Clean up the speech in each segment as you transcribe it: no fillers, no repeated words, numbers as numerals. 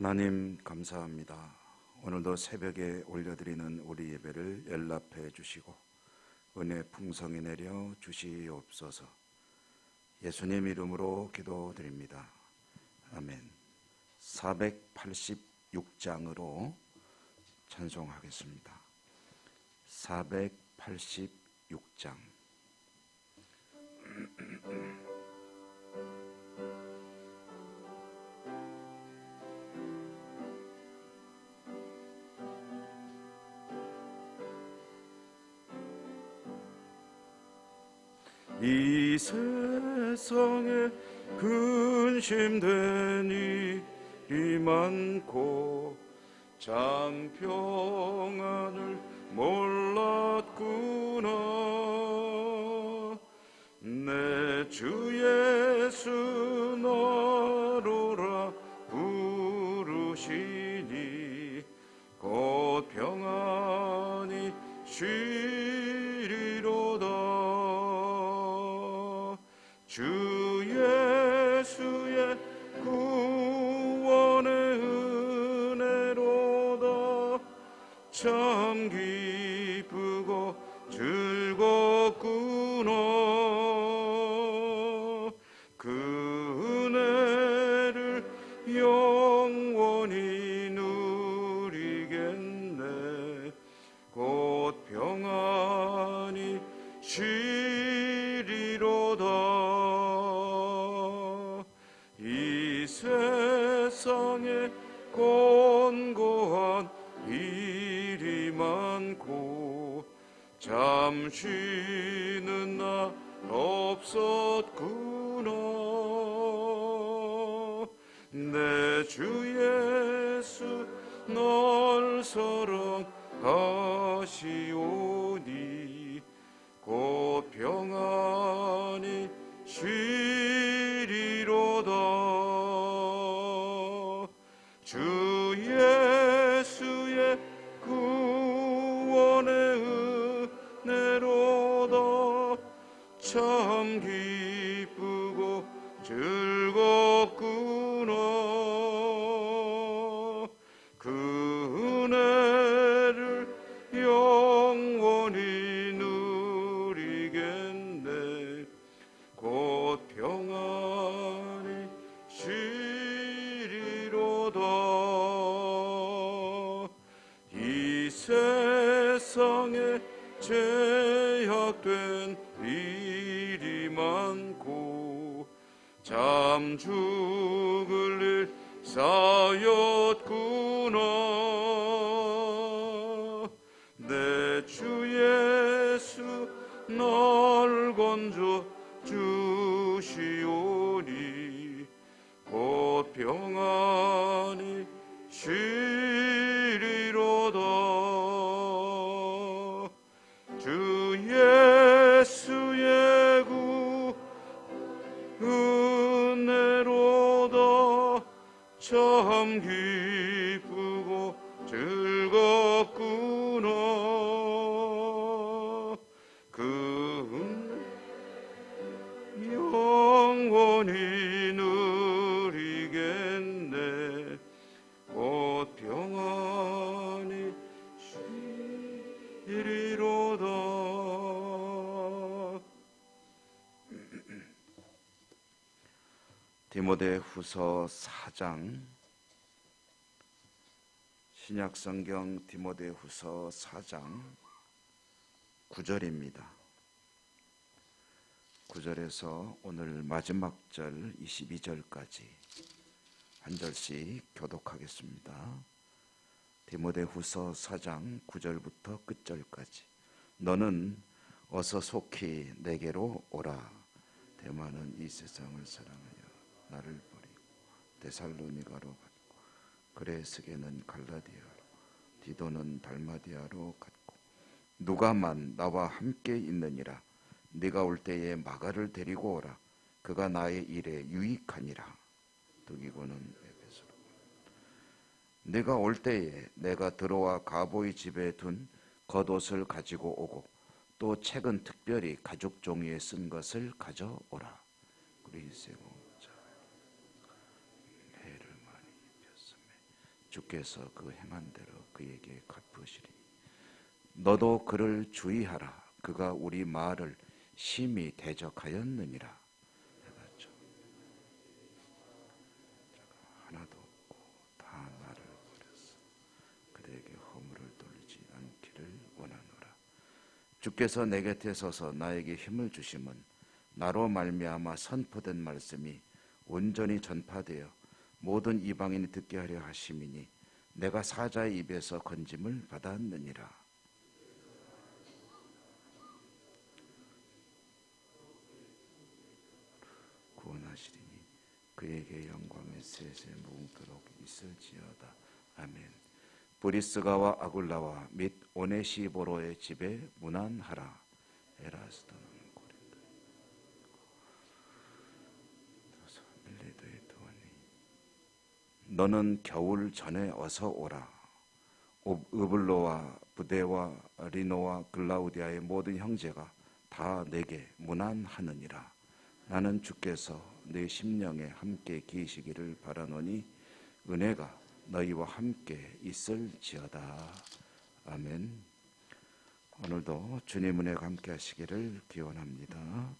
하나님 감사합니다. 오늘도 새벽에 올려드리는 우리 예배를 연락해 주시고 은혜 풍성히 내려 주시옵소서. 예수님 이름으로 기도드립니다. 아멘. 486장으로 찬송하겠습니다. 486장. 이 세상에 근심된 일이 많고 참 평안을 몰랐구나. 내 주 예수 너로라 부르시니 곧 평안히 쉬리로다. 주 예수의 구원의 은혜로다. 참 기쁘고 즐겁구나. 그 은혜를 영원히 누리겠네. 곧 평안히 쉬리로다. 이 세상에 곤고한 일이 많고 잠 쉬는 날 없었구나. 내 주 예수 널 사랑하시오니 곧 평안히 쉬리로다. 주 예수의 구원의 은혜로다. 참 기쁘고 즐겁구나. 그 은혜를 영원히 누리겠네. 곧 평안히 쉬리로다. 이 세상에 제약된 일이 많고 잠 죽을 일 쌓였구나. 내 주 예수 널 건져 주시오니 곧 평안히 쉬리로다. 주 예수의 은혜로다. 참 기쁘고 즐겁구나. 그 영원히 누리겠네. 곧 평안히 쉬리로다. 디모데후서 4장, 신약성경 디모데후서 4장 9절입니다. 9절에서 오늘 마지막 절 22절까지 한 절씩 교독하겠습니다. 디모데후서 4장 9절부터 끝절까지. 너는 어서 속히 내게로 오라. 데마는 이 세상을 사랑하여 나를 버리고 데살로니가로 갔고 그레스게는 갈라디아로 디도는 달마디아로 갔고 누가만 나와 함께 있느니라. 네가 올 때에 마가를 데리고 오라. 그가 나의 일에 유익하니라. 두기고는 에베소로. 네가 올 때에 내가 들어와 가보이 집에 둔 겉옷을 가지고 오고 또 책은 특별히 가죽 종이에 쓴 것을 가져오라. 그리스고 해를 많이 입혔으며 주께서 그 행한 대로 그에게 갚으시리. 너도 그를 주의하라. 그가 우리 마을을 심히 대적하였느니라. 해봤죠. 하나도 없고 다 나를 버렸어. 그에게 허물을 돌리지 않기를 원하노라. 주께서 내 곁에 서서 나에게 힘을 주심은 나로 말미암아 선포된 말씀이 온전히 전파되어 모든 이방인이 듣게 하려 하심이니 내가 사자의 입에서 건짐을 받았느니라. 구원하시리니 그에게 영광의 세세 무궁토록 있을지어다. 아멘. 브리스가와 아굴라와 및 오네시보로의 집에 문안하라. 에라스도는 고린도 밀레도의 도원이 너는 겨울 전에 어서 오라. 으블로와 부데와 리노와 글라우디아의 모든 형제가 다 내게 문안하느니라. 나는 주께서 내 심령에 함께 계시기를 바라노니 은혜가 너희와 함께 있을지어다. 아멘. 오늘도 주님 은혜가 함께 하시기를 기원합니다.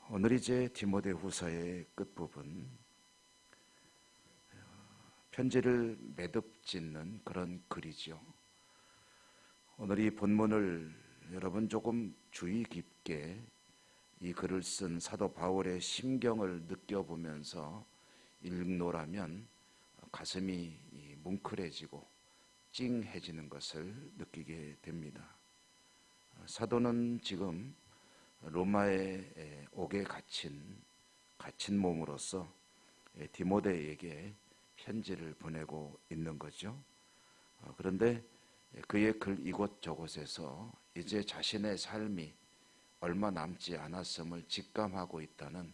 오늘 이제 디모데후서의 끝부분, 편지를 매듭짓는 그런 글이죠. 오늘 이 본문을 여러분 조금 주의 깊게 이 글을 쓴 사도 바울의 심경을 느껴보면서 읽노라면 가슴이 뭉클해지고 찡해지는 것을 느끼게 됩니다. 사도는 지금 로마에 옥에 갇힌 몸으로서 디모데에게 편지를 보내고 있는 거죠. 그런데 그의 글 이곳저곳에서 이제 자신의 삶이 얼마 남지 않았음을 직감하고 있다는,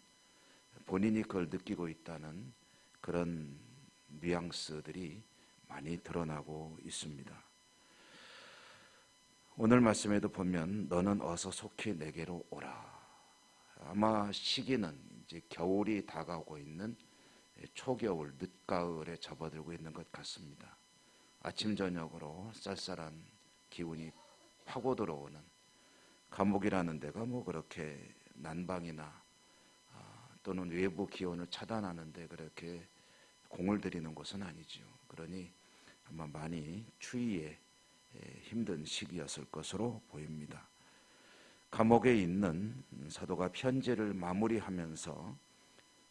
본인이 그걸 느끼고 있다는 그런 뉘앙스들이 많이 드러나고 있습니다. 오늘 말씀에도 보면 너는 어서 속히 내게로 오라. 아마 시기는 이제 겨울이 다가오고 있는 초겨울, 늦가을에 접어들고 있는 것 같습니다. 아침 저녁으로 쌀쌀한 기운이 파고 들어오는, 감옥이라는 데가 뭐 그렇게 난방이나 또는 외부 기온을 차단하는데 그렇게 공을 들이는 곳은 아니죠. 그러니 아마 많이 추위에 힘든 시기였을 것으로 보입니다. 감옥에 있는 사도가 편지를 마무리하면서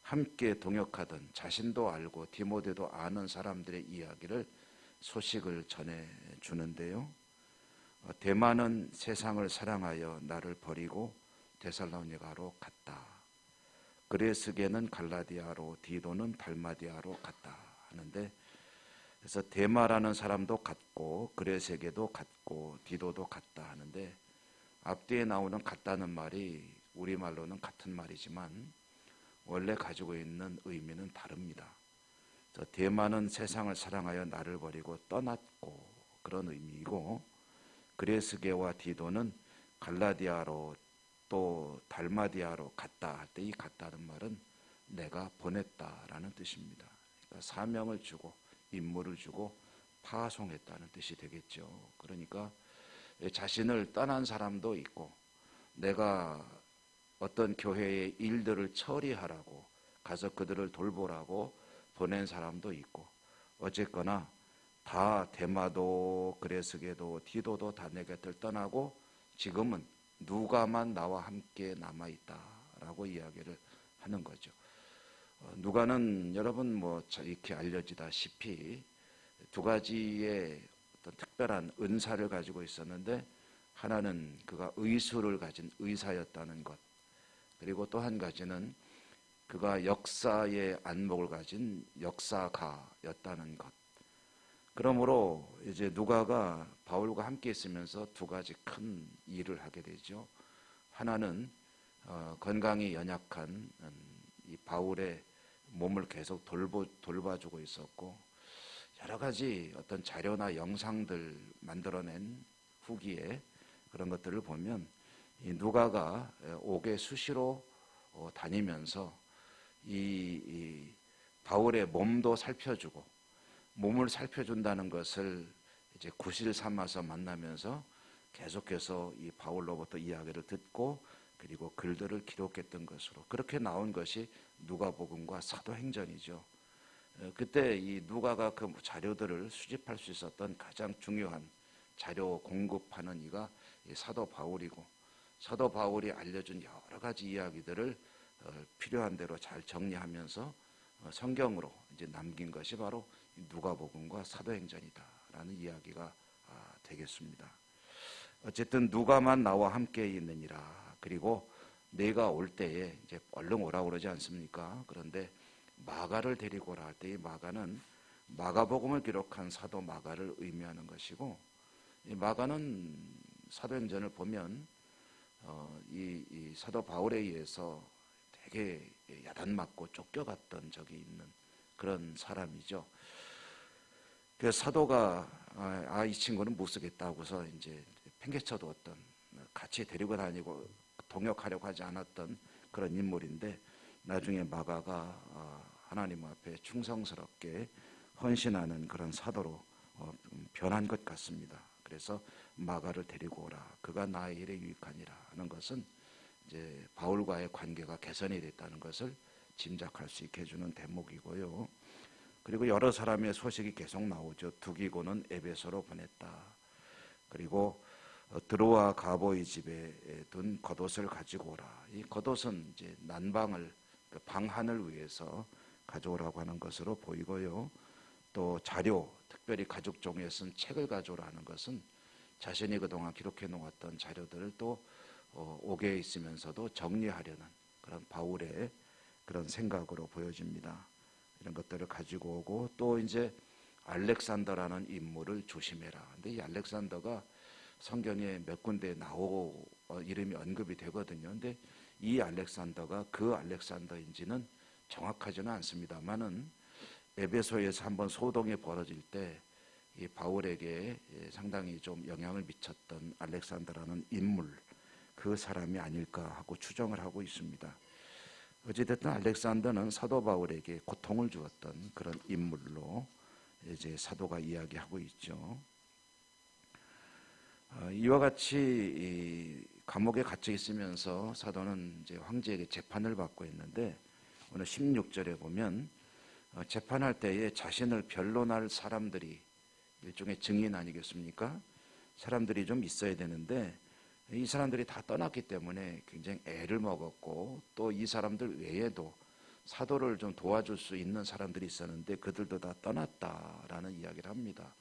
함께 동역하던, 자신도 알고 디모데도 아는 사람들의 이야기를, 소식을 전해주는데요. 데마는 세상을 사랑하여 나를 버리고 데살로니가로 갔다. 그레스게는 갈라디아로, 디도는 달마디아로 갔다 하는데, 그래서 데마라는 사람도 갔고 그레스게도 갔고 디도도 갔다 하는데, 앞뒤에 나오는 같다는 말이 우리말로는 같은 말이지만 원래 가지고 있는 의미는 다릅니다. 데마는 세상을 사랑하여 나를 버리고 떠났고, 그런 의미이고, 그레스게와 디도는 갈라디아로 또 달마디아로 갔다 할 때 이 갔다는 말은 내가 보냈다라는 뜻입니다. 그러니까 사명을 주고 임무를 주고 파송했다는 뜻이 되겠죠. 그러니까 자신을 떠난 사람도 있고, 내가 어떤 교회의 일들을 처리하라고 가서 그들을 돌보라고 보낸 사람도 있고, 어쨌거나 다 데마도 그레스게도 디도도 다 내 곁을 떠나고 지금은 누가만 나와 함께 남아있다라고 이야기를 하는 거죠. 누가는 여러분 뭐 이렇게 알려지다시피 두 가지의 어떤 특별한 은사를 가지고 있었는데, 하나는 그가 의술을 가진 의사였다는 것, 그리고 또 한 가지는 그가 역사의 안목을 가진 역사가였다는 것. 그러므로 이제 누가가 바울과 함께 있으면서 두 가지 큰 일을 하게 되죠. 하나는 건강이 연약한 이 바울의 몸을 계속 돌봐주고 있었고, 여러 가지 어떤 자료나 영상들 만들어낸 후기에 그런 것들을 보면 이 누가가 옥에 수시로 다니면서 이 바울의 몸도 살펴주고 몸을 살펴준다는 것을 이제 구실 삼아서 만나면서 계속해서 이 바울로부터 이야기를 듣고 그리고 글들을 기록했던 것으로 그렇게 나온 것이 누가복음과 사도행전이죠. 그때 이 누가가 그 자료들을 수집할 수 있었던 가장 중요한 자료 공급하는 이가 사도 바울이고 사도 바울이 알려준 여러 가지 이야기들을 필요한 대로 잘 정리하면서 성경으로 이제 남긴 것이 바로 누가복음과 사도행전이다라는 이야기가 되겠습니다. 어쨌든 누가만 나와 함께 있느니라. 그리고 내가 올 때에 이제 얼른 오라고 그러지 않습니까? 그런데 마가를 데리고 오라 할 때 이 마가는 마가복음을 기록한 사도 마가를 의미하는 것이고 이 마가는 사도행전을 보면 이 사도 바울에 의해서 되게 야단맞고 쫓겨갔던 적이 있는 그런 사람이죠. 그 사도가 이 친구는 못 쓰겠다고서 이제 팽개쳐두었던 같이 데리고 다니고 동역하려고 하지 않았던 그런 인물인데 나중에 마가가 하나님 앞에 충성스럽게 헌신하는 그런 사도로 변한 것 같습니다. 그래서 마가를 데리고 오라. 그가 나의 일에 유익하니라 하는 것은 이제 바울과의 관계가 개선이 됐다는 것을 짐작할 수 있게 해주는 대목이고요. 그리고 여러 사람의 소식이 계속 나오죠. 두기고는 에베소로 보냈다. 그리고 드로아 가보의 집에 둔 겉옷을 가지고 오라. 이 겉옷은 이제 난방을 방한을 위해서 가져오라고 하는 것으로 보이고요. 또 자료, 특별히 가죽종이에 쓴 책을 가져오라는 것은 자신이 그동안 기록해 놓았던 자료들을 또 옥에 있으면서도 정리하려는 그런 바울의 그런 생각으로 보여집니다. 이런 것들을 가지고 오고 또 이제 알렉산더라는 인물을 조심해라. 근데 이 알렉산더가 성경에 몇 군데 이름이 언급이 되거든요. 근데 이 알렉산더가 그 알렉산더인지는 정확하지는 않습니다만은 에베소에서 한번 소동이 벌어질 때 이 바울에게 상당히 좀 영향을 미쳤던 알렉산더라는 인물 그 사람이 아닐까 하고 추정을 하고 있습니다. 어찌됐든 알렉산더는 사도 바울에게 고통을 주었던 그런 인물로 이제 사도가 이야기하고 있죠. 이와 같이 감옥에 갇혀 있으면서 사도는 이제 황제에게 재판을 받고 있는데 오늘 16절에 보면 재판할 때에 자신을 변론할 사람들이 일종의 증인 아니겠습니까? 사람들이 좀 있어야 되는데 이 사람들이 다 떠났기 때문에 굉장히 애를 먹었고 또 이 사람들 외에도 사도를 좀 도와줄 수 있는 사람들이 있었는데 그들도 다 떠났다라는 이야기를 합니다.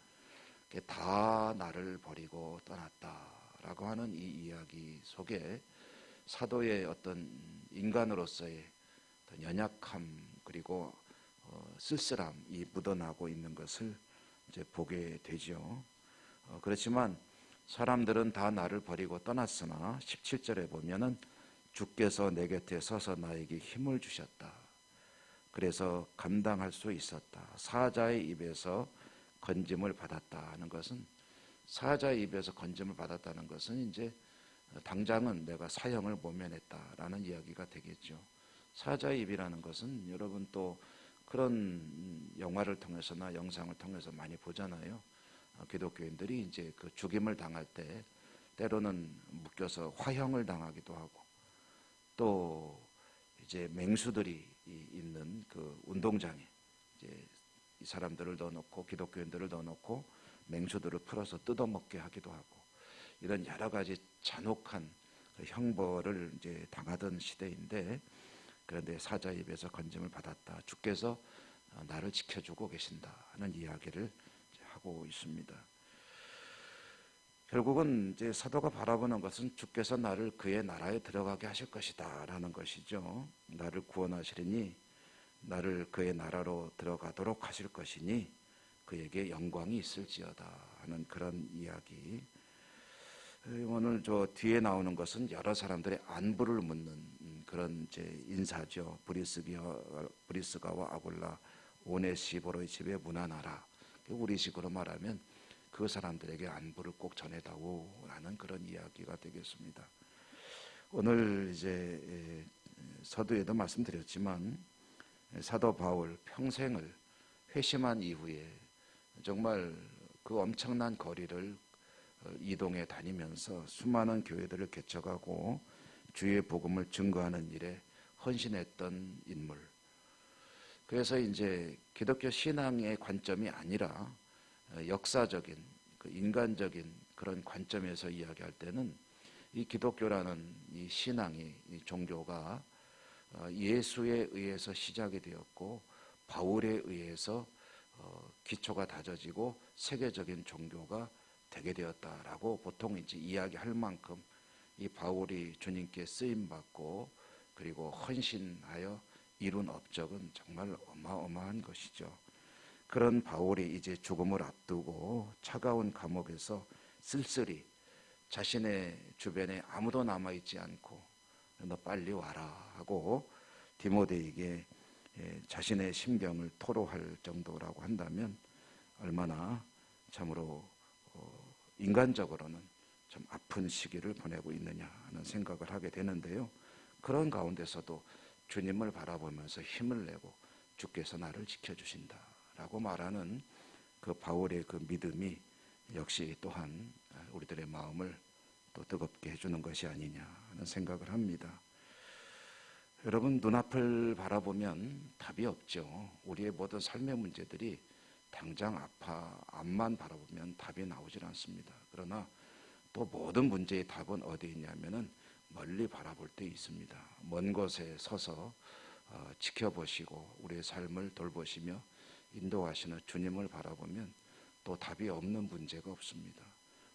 다 나를 버리고 떠났다라고 하는 이 이야기 속에 사도의 어떤 인간으로서의 어떤 연약함 그리고 쓸쓸함이 묻어나고 있는 것을 이제 보게 되죠. 그렇지만 사람들은 다 나를 버리고 떠났으나 17절에 보면은 주께서 내 곁에 서서 나에게 힘을 주셨다. 그래서 감당할 수 있었다. 사자의 입에서 건짐을 받았다 하는 것은 사자의 입에서 건짐을 받았다는 것은 이제 당장은 내가 사형을 모면했다라는 이야기가 되겠죠. 사자의 입이라는 것은 여러분 또 그런 영화를 통해서나 영상을 통해서 많이 보잖아요. 기독교인들이 이제 그 죽임을 당할 때 때로는 묶여서 화형을 당하기도 하고 또 이제 맹수들이 있는 그 운동장에 이제 이 사람들을 넣어놓고 기독교인들을 넣어놓고 맹수들을 풀어서 뜯어먹게 하기도 하고 이런 여러 가지 잔혹한 그 형벌을 이제 당하던 시대인데 그런데 사자 입에서 건짐을 받았다. 주께서 나를 지켜주고 계신다 하는 이야기를 하고 있습니다. 결국은 이제 사도가 바라보는 것은 주께서 나를 그의 나라에 들어가게 하실 것이다라는 것이죠. 나를 구원하시리니 나를 그의 나라로 들어가도록 하실 것이니 그에게 영광이 있을지어다 하는 그런 이야기. 오늘 저 뒤에 나오는 것은 여러 사람들의 안부를 묻는 그런 이제 인사죠. 브리스가와 아굴라 오네시보로의 집에 문안하라. 우리식으로 말하면 그 사람들에게 안부를 꼭 전해다오라는 그런 이야기가 되겠습니다. 오늘 이제 서두에도 말씀드렸지만 사도 바울 평생을 회심한 이후에 정말 그 엄청난 거리를 이동해 다니면서 수많은 교회들을 개척하고 주의 복음을 증거하는 일에 헌신했던 인물. 그래서 이제 기독교 신앙의 관점이 아니라 역사적인 인간적인 그런 관점에서 이야기할 때는 이 기독교라는 이 신앙이 이 종교가 예수에 의해서 시작이 되었고 바울에 의해서 기초가 다져지고 세계적인 종교가 되게 되었다라고 보통 이제 이야기할 만큼 이 바울이 주님께 쓰임 받고 그리고 헌신하여 이룬 업적은 정말 어마어마한 것이죠. 그런 바울이 이제 죽음을 앞두고 차가운 감옥에서 쓸쓸히 자신의 주변에 아무도 남아있지 않고 너 빨리 와라 하고 디모데에게 자신의 심경을 토로할 정도라고 한다면 얼마나 참으로 인간적으로는 좀 아픈 시기를 보내고 있느냐 하는 생각을 하게 되는데요. 그런 가운데서도 주님을 바라보면서 힘을 내고 주께서 나를 지켜주신다 라고 말하는 그 바울의 그 믿음이 역시 또한 우리들의 마음을 또 뜨겁게 해주는 것이 아니냐 하는 생각을 합니다. 여러분, 눈앞을 바라보면 답이 없죠. 우리의 모든 삶의 문제들이 당장 앞만 바라보면 답이 나오질 않습니다. 그러나 또 모든 문제의 답은 어디에 있냐면은 멀리 바라볼 때 있습니다. 먼 곳에 서서 지켜보시고 우리의 삶을 돌보시며 인도하시는 주님을 바라보면 또 답이 없는 문제가 없습니다.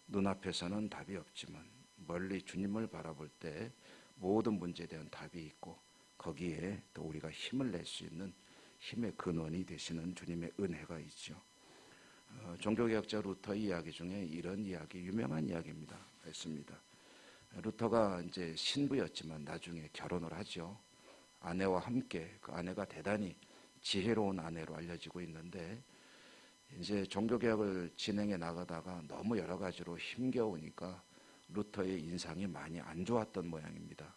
눈앞에서는 답이 없지만 멀리 주님을 바라볼 때 모든 문제에 대한 답이 있고 거기에 또 우리가 힘을 낼 수 있는 힘의 근원이 되시는 주님의 은혜가 있죠. 종교개혁자 루터 이야기 중에 이런 이야기, 유명한 이야기입니다. 있습니다. 루터가 이제 신부였지만 나중에 결혼을 하죠. 아내와 함께 그 아내가 대단히 지혜로운 아내로 알려지고 있는데 이제 종교개혁을 진행해 나가다가 너무 여러 가지로 힘겨우니까 루터의 인상이 많이 안 좋았던 모양입니다.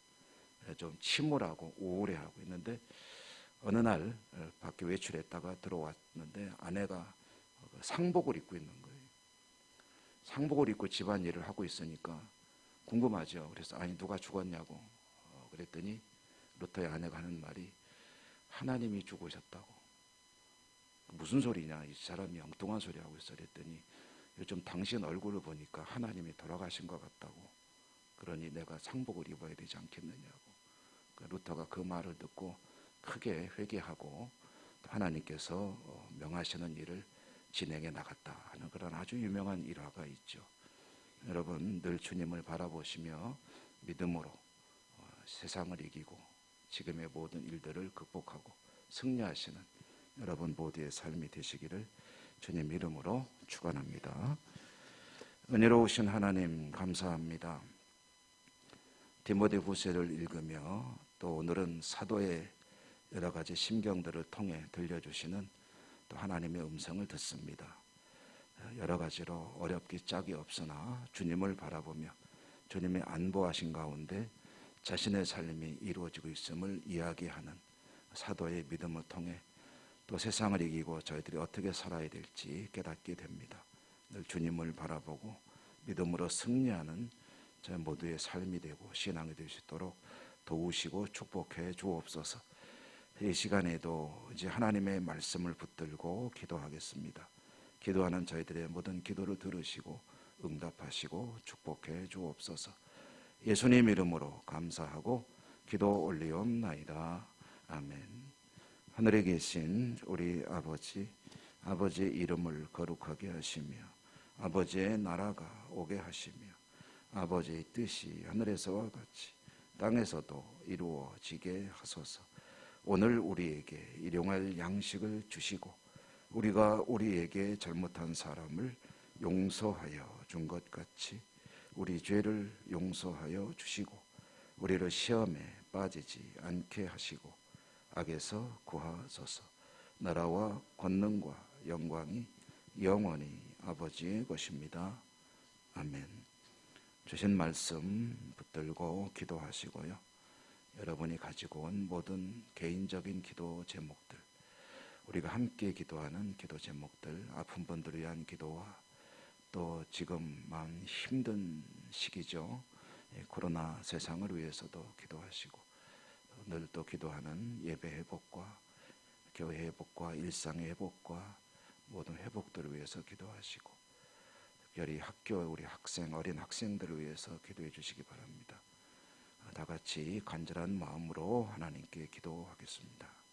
좀 침울하고 우울해하고 있는데 어느 날 밖에 외출했다가 들어왔는데 아내가 상복을 입고 있는 거예요. 상복을 입고 집안일을 하고 있으니까 궁금하죠. 그래서 아니 누가 죽었냐고 그랬더니 루터의 아내가 하는 말이 하나님이 죽으셨다고. 무슨 소리냐, 이 사람이 엉뚱한 소리 하고 있어. 그랬더니 요즘 당신 얼굴을 보니까 하나님이 돌아가신 것 같다고. 그러니 내가 상복을 입어야 되지 않겠느냐고. 루터가 그 말을 듣고 크게 회개하고 하나님께서 명하시는 일을 진행해 나갔다 하는 그런 아주 유명한 일화가 있죠. 여러분, 늘 주님을 바라보시며 믿음으로 세상을 이기고 지금의 모든 일들을 극복하고 승리하시는 여러분 모두의 삶이 되시기를 주님 이름으로 축원합니다. 은혜로우신 하나님 감사합니다. 디모데후서를 읽으며 또 오늘은 사도의 여러 가지 심경들을 통해 들려주시는 또 하나님의 음성을 듣습니다. 여러 가지로 어렵기 짝이 없으나 주님을 바라보며 주님의 안보하신 가운데 자신의 삶이 이루어지고 있음을 이야기하는 사도의 믿음을 통해 또 세상을 이기고 저희들이 어떻게 살아야 될지 깨닫게 됩니다. 늘 주님을 바라보고 믿음으로 승리하는 저희 모두의 삶이 되고 신앙이 될 수 있도록 도우시고 축복해 주옵소서. 이 시간에도 이제 하나님의 말씀을 붙들고 기도하겠습니다. 기도하는 저희들의 모든 기도를 들으시고 응답하시고 축복해 주옵소서. 예수님 이름으로 감사하고 기도 올리옵나이다. 아멘. 하늘에 계신 우리 아버지, 아버지의 이름을 거룩하게 하시며 아버지의 나라가 오게 하시며 아버지의 뜻이 하늘에서와 같이 땅에서도 이루어지게 하소서. 오늘 우리에게 일용할 양식을 주시고 우리가 우리에게 잘못한 사람을 용서하여 준 것 같이 우리 죄를 용서하여 주시고 우리를 시험에 빠지지 않게 하시고 악에서 구하소서. 나라와 권능과 영광이 영원히 아버지의 것입니다. 아멘. 주신 말씀 붙들고 기도하시고요. 여러분이 가지고 온 모든 개인적인 기도 제목들, 우리가 함께 기도하는 기도 제목들, 아픈 분들을 위한 기도와 또 지금 마음 힘든 시기죠. 코로나 세상을 위해서도 기도하시고 늘 또 기도하는 예배 회복과 교회 회복과 일상의 회복과 모든 회복들을 위해서 기도하시고 특별히 학교 우리 학생 어린 학생들을 위해서 기도해 주시기 바랍니다. 다 같이 간절한 마음으로 하나님께 기도하겠습니다.